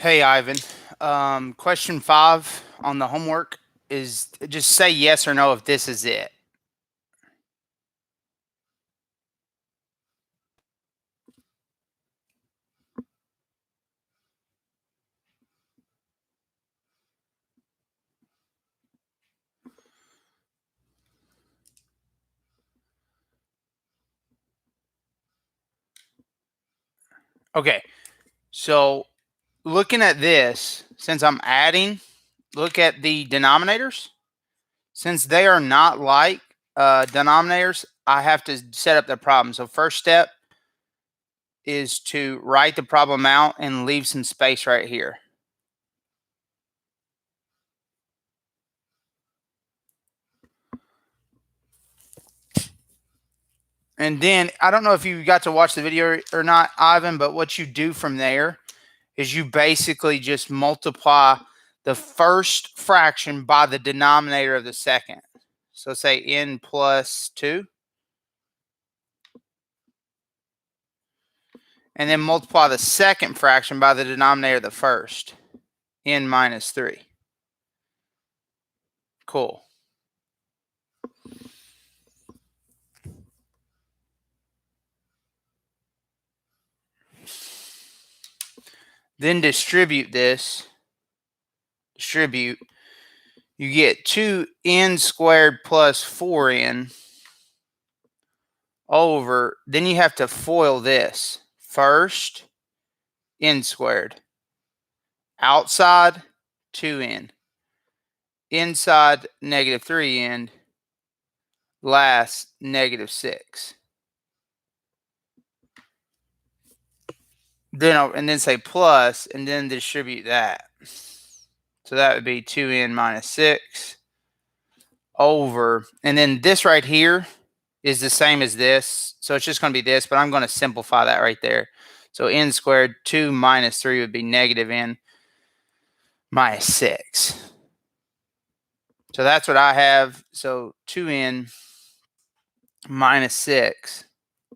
Hey, Ivan. Question 5 on the homework is just say yes or no if this is it. Okay, so looking at this, since I'm adding, look at the denominators. Since they are not like denominators, I have to set up the problem. So first step is to write the problem out and leave some space right here. And then I don't know if you got to watch the video or not, Ivan, but what you do from there is you basically just multiply the first fraction by the denominator of the second. So say n plus 2. And then multiply the second fraction by the denominator of the first, n minus 3. Cool. Then distribute this. Distribute. You get 2n squared plus 4n over. Then you have to FOIL this. First, n squared. Outside, 2n. Inside, negative 3n. Last, negative 6. Then say plus, and then distribute that. So that would be 2n minus 6 over, and then this right here is the same as this. So it's just going to be this, but I'm going to simplify that right there. So n squared 2 minus 3 would be negative n minus 6. So that's what I have. So 2n minus 6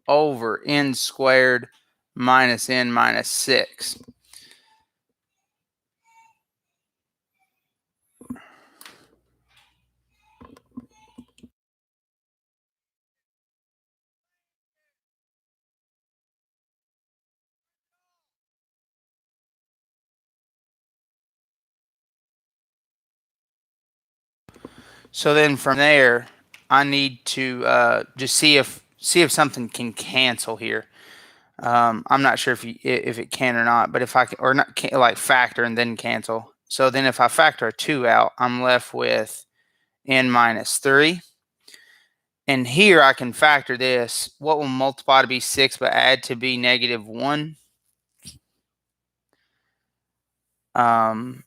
over n squared minus n minus 6. So then from there, I need to just see if something can cancel here. I'm not sure if it can or not, but if I can, or not, like factor and then cancel. So then if I factor a 2 out, I'm left with n minus 3. And here I can factor this. What will multiply to be 6 but add to be negative 1?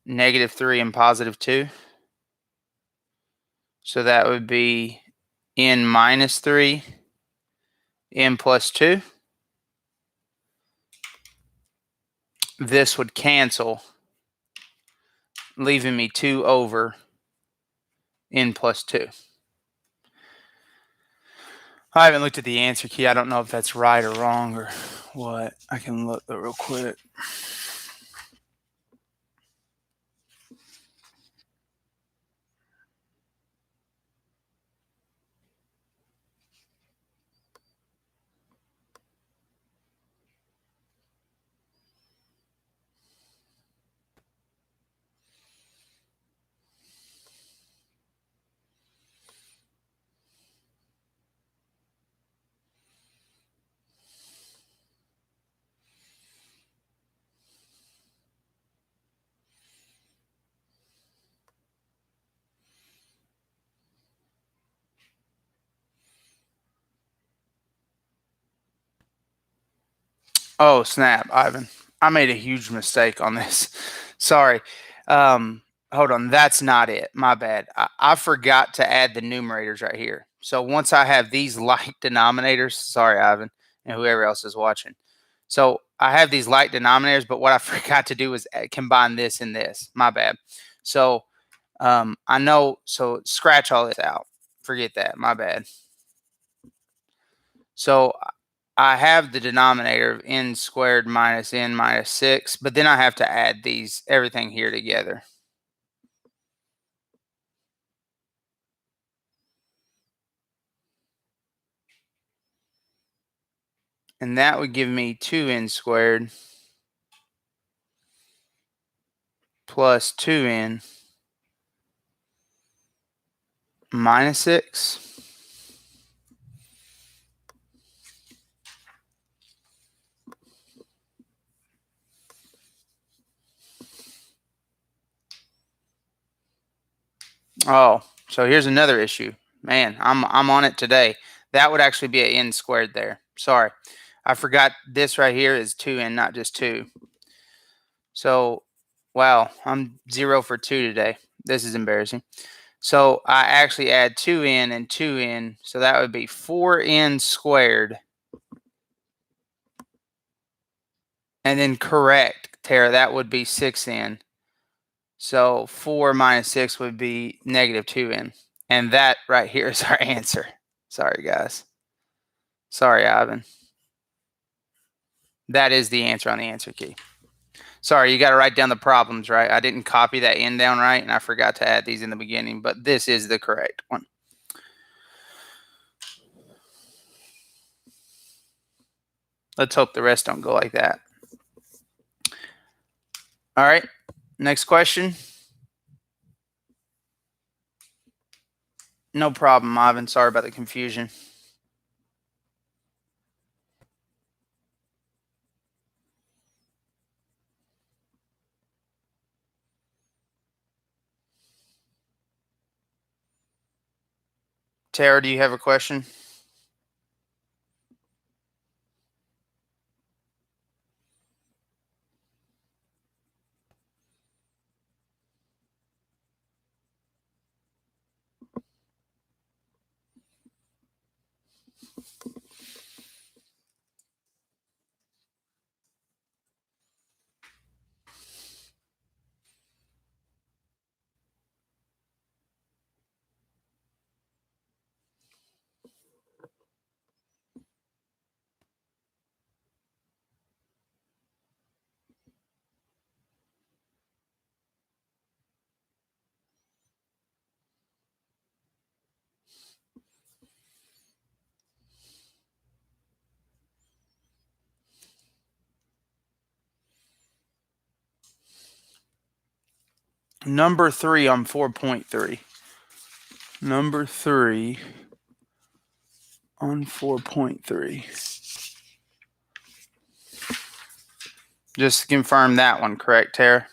Negative 3 and positive 2. So that would be n minus 3, n plus 2. This would cancel, leaving me 2 over n plus 2. I haven't looked at the answer key. I don't know if that's right or wrong or what. I can look real quick. Oh, snap, Ivan. I made a huge mistake on this. Sorry. Hold on. That's not it. My bad. I forgot to add the numerators right here. So once I have these like denominators, sorry, Ivan, and whoever else is watching. So I have these like denominators, but what I forgot to do was combine this and this. My bad. So I know. So scratch all this out. Forget that. My bad. So I have the denominator of n squared minus n minus 6, but then I have to add everything here together. And that would give me 2n squared plus 2n minus 6. Oh, so here's another issue. Man, I'm on it today. That would actually be an n squared there. Sorry. I forgot this right here is 2n, not just 2. So, wow, I'm 0 for 2 today. This is embarrassing. So I actually add 2n and 2n, so that would be 4n squared. And then correct, Tara, that would be 6n. So 4 minus 6 would be negative 2n. And that right here is our answer. Sorry, guys. Sorry, Ivan. That is the answer on the answer key. Sorry, you got to write down the problems, right? I didn't copy that n down right, and I forgot to add these in the beginning, but this is the correct one. Let's hope the rest don't go like that. All right, next question. No problem, Ivan. Sorry about the confusion. Tara, do you have a question? Number 3 on 4.3. Number 3 on 4.3. Just to confirm that one, correct, Tara?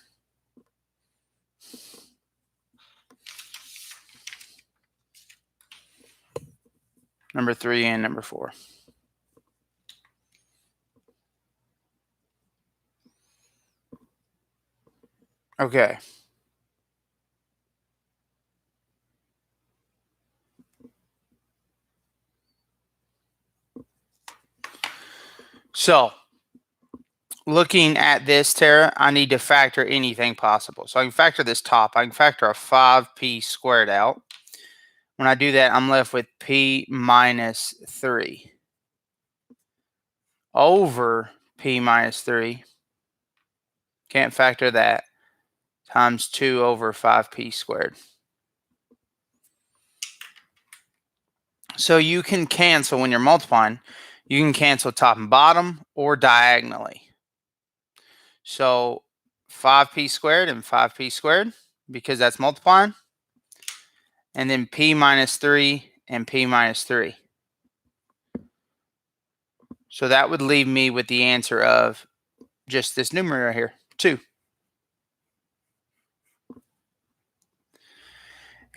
Number 3 and number 4. Okay. So, looking at this, Tara, I need to factor anything possible. So I can factor this top. I can factor a 5p squared out. When I do that, I'm left with p minus 3 over p minus 3. Can't factor that. Times 2 over 5p squared. So you can cancel when you're multiplying. You can cancel top and bottom or diagonally. So 5p squared and 5p squared, because that's multiplying. And then p minus 3 and p minus 3. So that would leave me with the answer of just this numerator here, 2.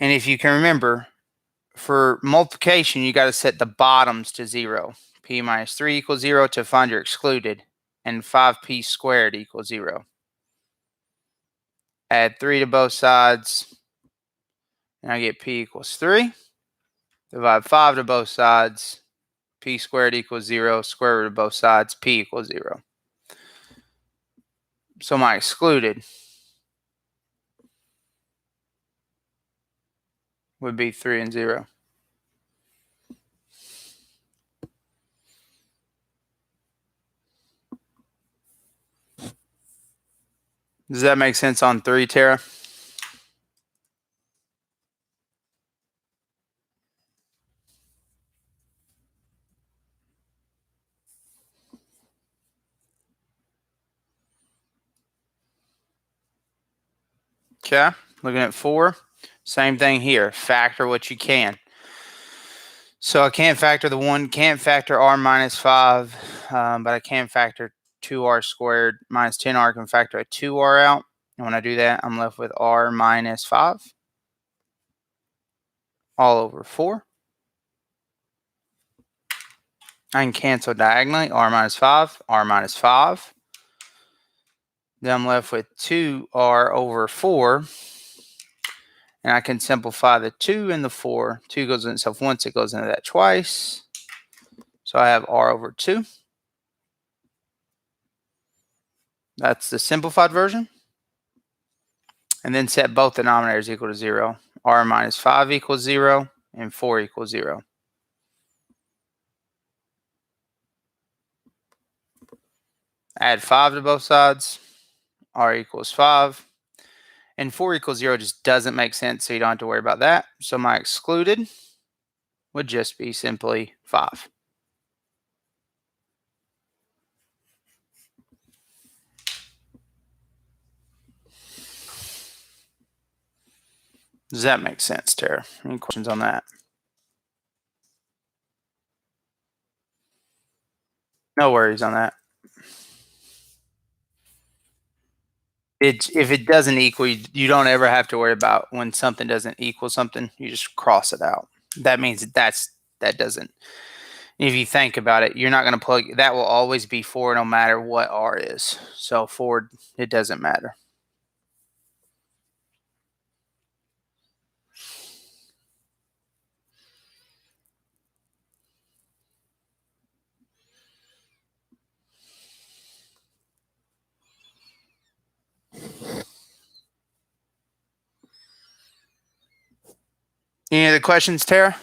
And if you can remember, for multiplication, you got to set the bottoms to 0. P minus 3 equals 0 to find your excluded, and 5p squared equals 0. Add 3 to both sides, and I get p equals 3. Divide 5 to both sides, p squared equals 0. Square root of both sides, p equals 0. So my excluded would be 3 and 0. Does that make sense on 3, Tara? Okay, looking at 4. Same thing here. Factor what you can. So I can't factor the 1, can't factor r minus 5, but I can factor 2r squared minus 10r. I can factor a 2r out. And when I do that, I'm left with r minus 5 all over 4. I can cancel diagonally, r minus 5, r minus 5. Then I'm left with 2r over 4. And I can simplify the 2 and the 4. 2 goes into itself once, it goes into that twice. So I have r over 2. That's the simplified version. And then set both denominators equal to 0. R minus 5 equals 0, and 4 equals 0. Add 5 to both sides. R equals 5. And 4 equals 0 just doesn't make sense, so you don't have to worry about that. So my excluded would just be simply 5. Does that make sense, Tara? Any questions on that? No worries on that. If it doesn't equal, you don't ever have to worry about when something doesn't equal something. You just cross it out. That means that doesn't. If you think about it, you're not going to plug. That will always be 4 no matter what r is. So 4, it doesn't matter. Any other questions, Tara?